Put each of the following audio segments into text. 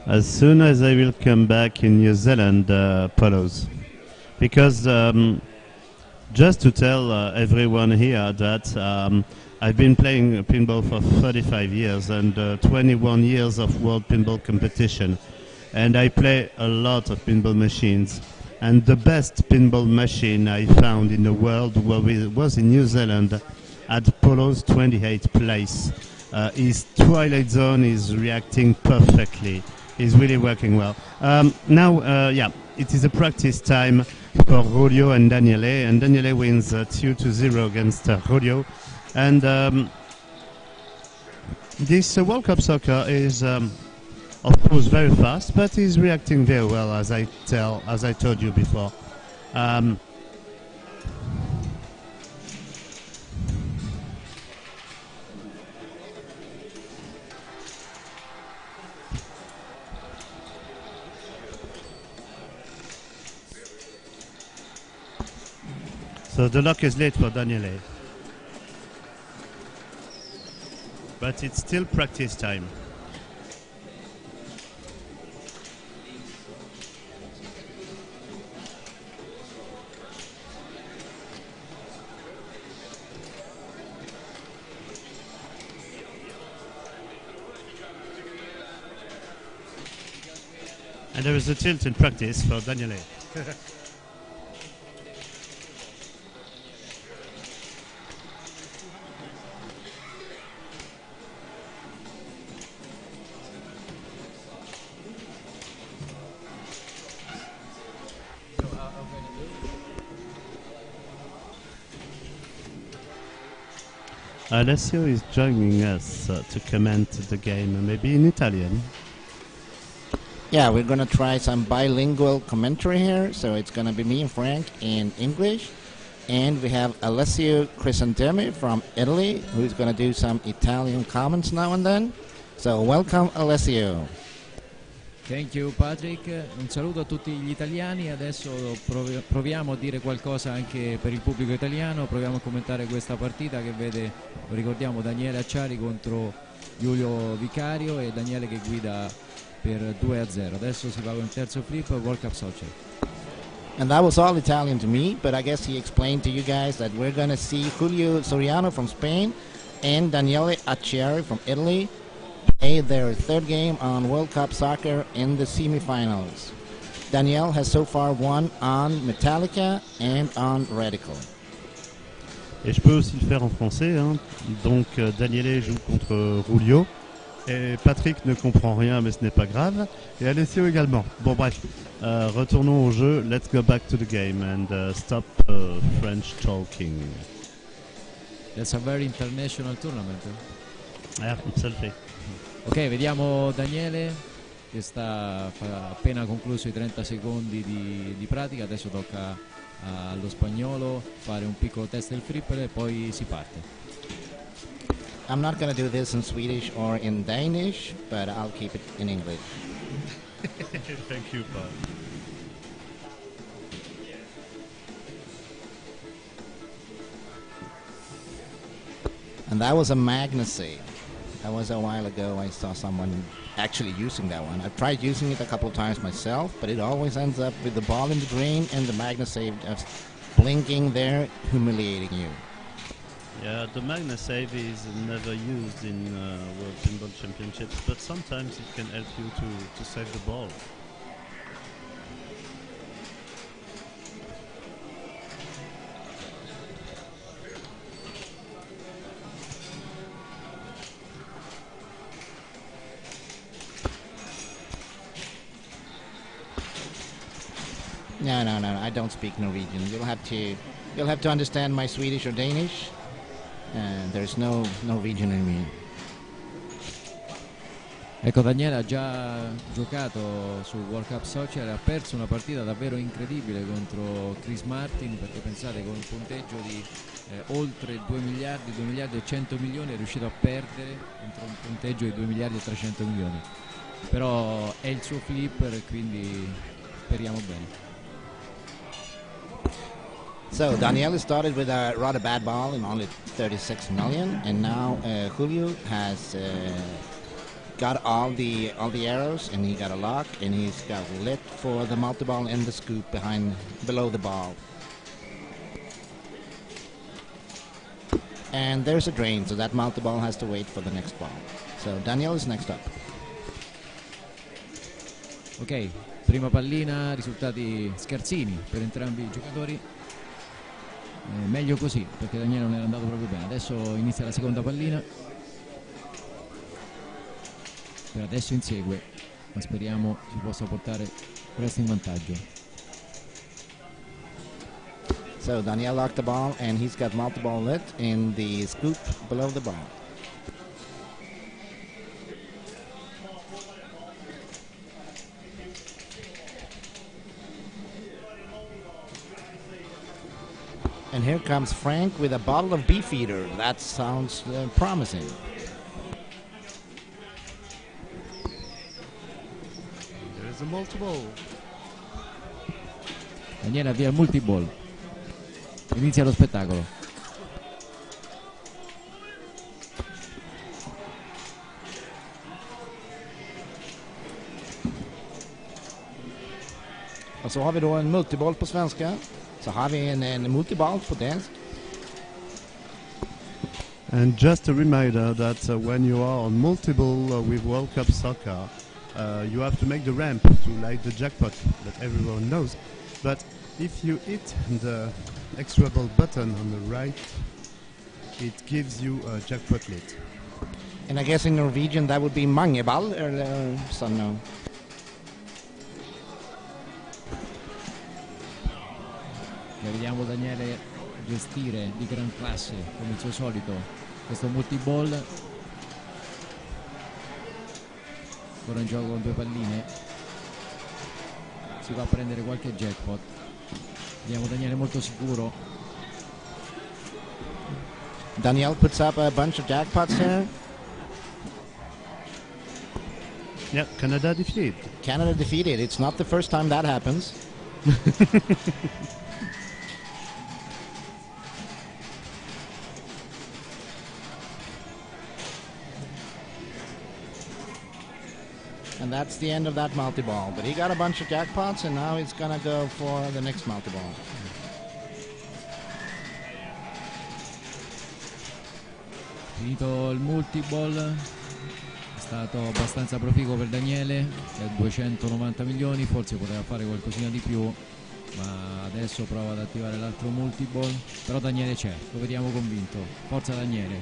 As soon as I will come back in New Zealand, polos. Because just to tell everyone here that I've been playing pinball for 35 years and 21 years of world pinball competition. And I play a lot of pinball machines. And the best pinball machine I found in the world was in New Zealand at Polo's 28th place. His Twilight Zone is reacting perfectly. He's really working well. Now, it is a practice time for Julio and Daniele, and Daniele wins 2-0 against Julio. And this World Cup soccer is, of course, very fast, but he's reacting very well, as I told you before. So the lock is late for Daniele. But it's still practice time. And there is a tilt in practice for Daniele. Alessio is joining us to comment the game, maybe in Italian. Yeah, we're going to try some bilingual commentary here. So it's going to be me and Frank in English. And we have Alessio Crisantemi from Italy, who's going to do some Italian comments now and then. So welcome, Alessio. Thank you Patrick, un saluto a tutti gli italiani. Adesso proviamo a dire qualcosa anche per il pubblico italiano, proviamo a commentare questa partita che vede, lo ricordiamo, Daniele Acciari contro Giulio Vicario e Daniele che guida per 2-0. Adesso si va con il terzo flip, World Cup Soccer. And that was all Italian to me, but I guess he explained to you guys that we're going to see Julio Soriano from Spain and Daniele Acciari from Italy play their third game on World Cup Soccer in the semifinals. Daniel has so far won on Metallica and on Radical. Et je peux aussi le faire en français, hein. Donc Daniele joue contre Julio et Patrick ne comprend rien mais ce n'est pas grave, et Alessio également. Bon bref, retournons au jeu, let's go back to the game and stop French talking. That's a very international tournament. Ça le fait. Ok, vediamo Daniele che ha appena concluso i 30 secondi di pratica, adesso tocca allo spagnolo fare un piccolo test del flipper e poi si parte. I'm not going to do this in Swedish or in Danish, but I'll keep it in English. Thank you, Paul. And that was a Magnusy. That was a while ago. I saw someone actually using that one. I've tried using it a couple of times myself, but it always ends up with the ball in the green and the MagnaSave just blinking there, humiliating you. Yeah, the MagnaSave is never used in World Pinball Championships, but sometimes it can help you to save the ball. No, I don't speak Norwegian. You'll have to understand my Swedish or Danish. There's no Norwegian in me. Ecco, Daniele ha già giocato su World Cup Soccer e ha perso una partita davvero incredibile contro Chris Martin, perché pensate, con un punteggio di oltre 2 miliardi e 100 milioni è riuscito a perdere contro un punteggio di 2 miliardi e 300 milioni. Però è il suo flipper, quindi speriamo bene. So Daniele started with a rather bad ball in only 36 million, and now Julio has got all the arrows, and he got a lock, and he's got lit for the multi-ball and the scoop below the ball. And there's a drain, so that multi-ball has to wait for the next ball. So Daniel is next up. Ok, prima pallina, risultati scarsini per entrambi i giocatori. Meglio così, perché Daniele non era andato proprio bene. Adesso inizia la seconda pallina. Per adesso insegue, ma speriamo si possa portare presto in vantaggio. So Daniel locked the ball, and he's got multi-ball lit in the scoop below the ball. And here comes Frank with a bottle of Beefeater. That sounds promising. There's a multiple. Daniele avvia il multiball. Inizia lo spettacolo. Och så har vi då en multiboll på svenska. Så har vi en multiboll på dansk. And just a reminder that when you are on multiple with World Cup soccer, you have to make the ramp to light the jackpot that everyone knows. But if you hit the extra ball button on the right, it gives you a jackpot lit. And I guess in Norwegian that would be mangeball or something. No. Vediamo Daniele gestire di gran classe come il suo solito questo multiball. Ancora in gioco con due palline, si va a prendere qualche jackpot. Vediamo Daniele molto sicuro. Daniel puts up a bunch of jackpots here. Yeah, Canada defeated. Canada defeated. It's not the first time that happens. And that's the end of that multi-ball. But he got a bunch of jackpots, and now he's going to go for the next multi-ball. Finito il multiball, è stato abbastanza proficuo per Daniele, che ha 290 milioni, forse poteva fare qualcosina di più, ma adesso prova ad attivare l'altro multiball. Però Daniele c'è, lo vediamo convinto. Forza Daniele,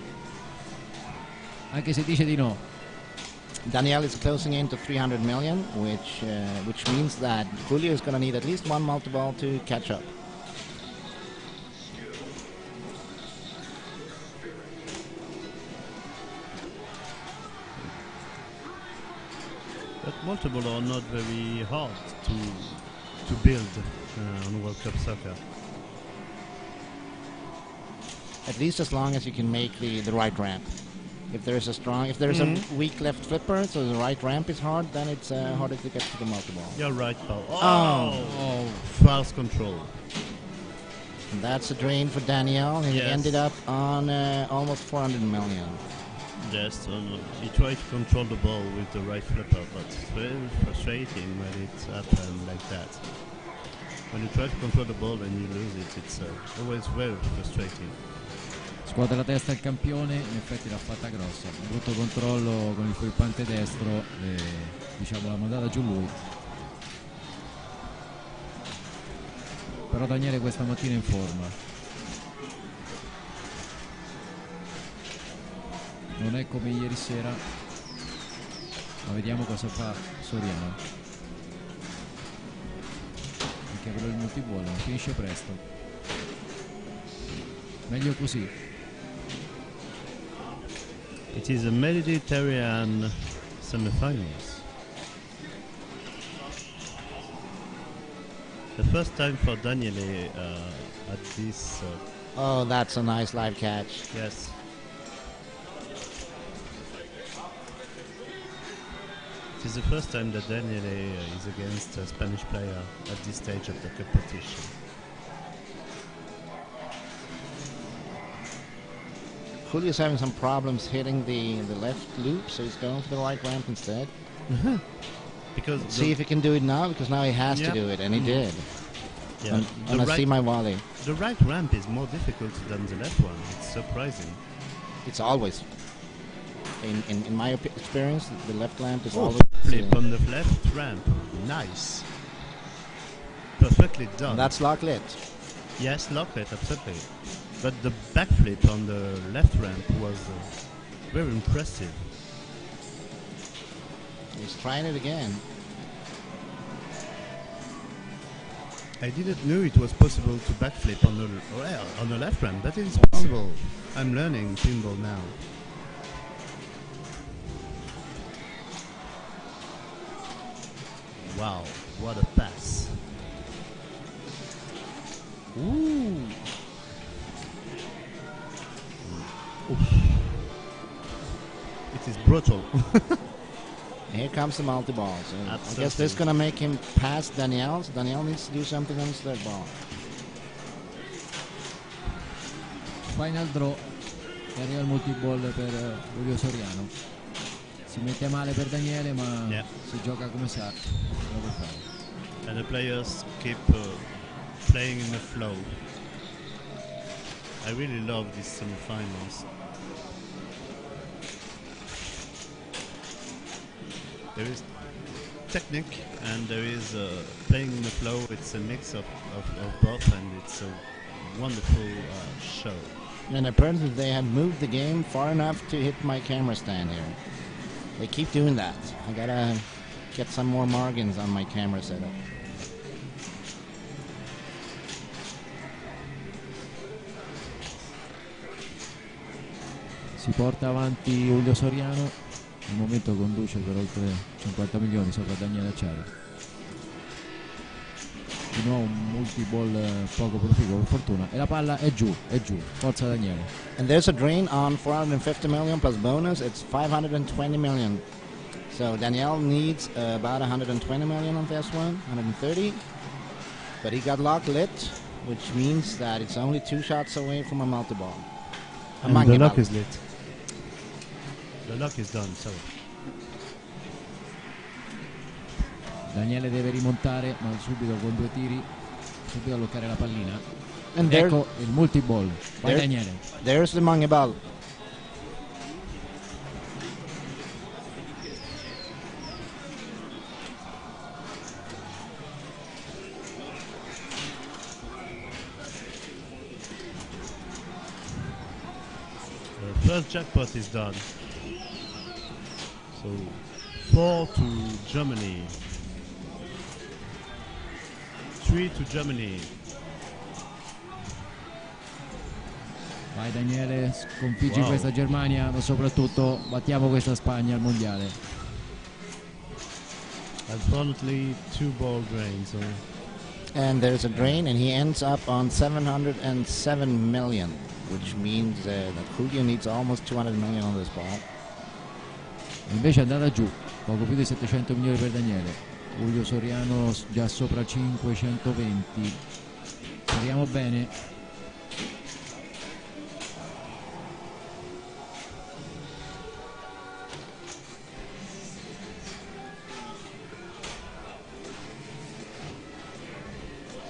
anche se dice di no. Daniel is closing in to 300 million, which means that Julio is going to need at least one multi-ball to catch up. But multiple are not very hard to build on World Cup soccer. At least as long as you can make the right ramp. If there's a weak left flipper, so the right ramp is hard, then it's harder to get to the multi-ball. You're right, Paul. Oh. False control. And that's a drain for Daniel, and he Yes. ended up on almost 400 million. Yes, he tried to control the ball with the right flipper, but it's very frustrating when it happens like that. When you try to control the ball and you lose it, it's always very frustrating. Scuote la testa il campione, in effetti l'ha fatta grossa, un brutto controllo con il flippante destro e diciamo l'ha mandata giù lui. Però Daniele questa mattina è in forma, non è come ieri sera, ma vediamo cosa fa Soriano, perché però il multiball non finisce presto, meglio così. It is a Mediterranean semifinals. The first time for Daniele at this. Oh, that's a nice live catch. Yes. It is the first time that Daniele is against a Spanish player at this stage of the competition. Julio's having some problems hitting the left loop, so he's going for the right ramp instead. Because See if he can do it now, because now he has to Yep. do it, and he did. yeah, And I see my volley. the right ramp is more difficult than the left one. It's surprising. It's always, in my experience, the left ramp is Oh, always. flip on the left ramp. Nice. Perfectly done. And that's lock lit. Yes, lock it, absolutely. But the backflip on the left ramp was very impressive. He's trying it again. I didn't know it was possible to backflip on the left ramp, but it is possible. I'm learning pinball now. Wow, what a pass. Ooh. It is brutal. Here comes the multi-ball. So I Absolutely. guess this is going to make him pass Danielle. So Danielle needs to do something on his third ball. Final draw e arriva il multiball per Julio Soriano. Si mette male per Daniele, ma Yeah. si gioca come sa. Lo può fare. And the players keep playing in the flow. I really love these semifinals. There is technique and there is playing in the flow. It's a mix of both, and it's a wonderful show. And apparently they have moved the game far enough to hit my camera stand here. They keep doing that. I gotta get some more margins on my camera setup. Si porta avanti Julio Soriano, al momento conduce per oltre 50 milioni sopra Daniele Acciari. Di nuovo un multiball poco proficuo per fortuna, e la palla è giù, forza Daniele. And there's a drain on 450 million plus bonus. It's 520 million. So Danielle needs about 120 million on this one, 130. But he got lock lit, which means that it's only 2 shots away from a multi-ball. A And monkey the lock ball. is lit. The lock is done, so. Daniele deve rimontare, ma subito con 2 tiri, subito a bloccare la pallina. And there, Ecco il multiball, vai there- Daniele. there's the monkey ball. The first jackpot is done. So 4 to Germany. 3 to Germany. Vai Daniele, sconfiggi Wow. questa Germania, ma soprattutto battiamo questa Spagna al mondiale. Unfortunately, 2 ball drains. So And there's a drain, and he ends up on 707 million, which means that Julio needs almost 200 million on this ball. Invece è andata giù, poco più di 700 milioni per Daniele. Julio Soriano già sopra 520. Speriamo bene.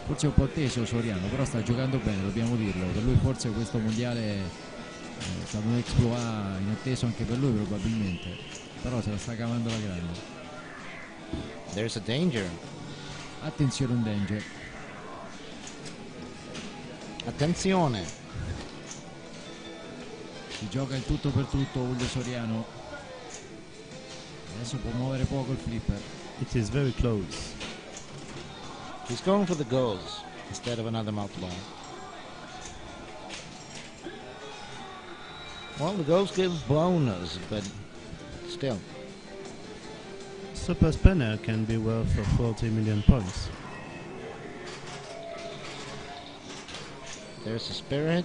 Forse è un po' teso Soriano, però sta giocando bene, dobbiamo dirlo. Per lui forse questo mondiale è stato un exploit inatteso anche per lui probabilmente, però se la sta cavando la grande. There's a danger. Attenzione un danger. Attenzione. Si gioca il tutto per tutto Julio Soriano. Adesso può muovere poco il flipper. it is very close. He's going for the goals instead of another multi-ball. Well, the goals gives bonus, but still. Super Spanner can be worth 40 million points. There's the spirit.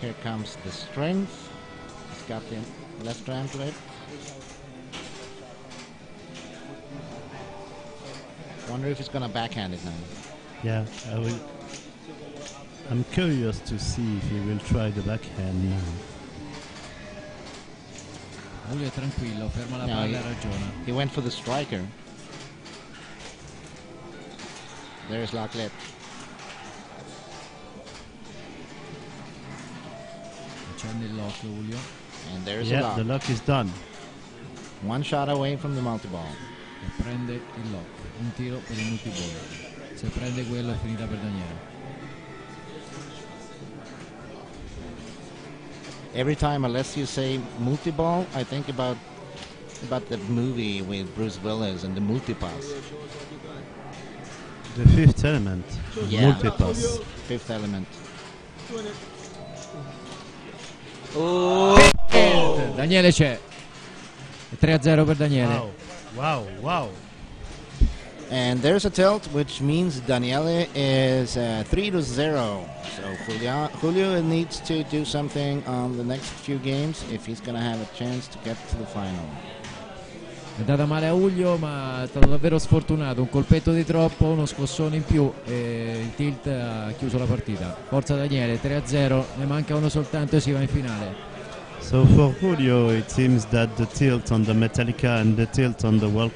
Here comes the strength. He's got the left ramp lit. Wonder if he's gonna backhand it now. Yeah, I'm curious to see if he will try the backhand now. Julio è tranquillo, ferma la No, palla e ragiona. He went for the striker. There's Locklet. Accende il lock Julio. And there's a Yeah, lock. the lock is done. One shot away from the multi-ball. E prende il lock. Un tiro per il multiball. Se prende quello è finita per Daniele. Every time, unless you say multi-ball, I think about the movie with Bruce Willis and the multipass. The fifth element, Yeah. multipass. Fifth element. Daniele c'è. 3-0 per Daniele. Wow, wow, wow. And there's a tilt, which means Daniele is 3-0. So Julio needs to do something on the next few games if he's going to have a chance to get to the final. È andata male a Julio, ma è stato davvero sfortunato. Un colpetto di troppo, uno scossone in più e il tilt ha chiuso la partita. Forza Daniele, 3-0, ne manca uno soltanto e si va in finale. So for Julio, it seems that the tilt on the Metallica and the tilt on the World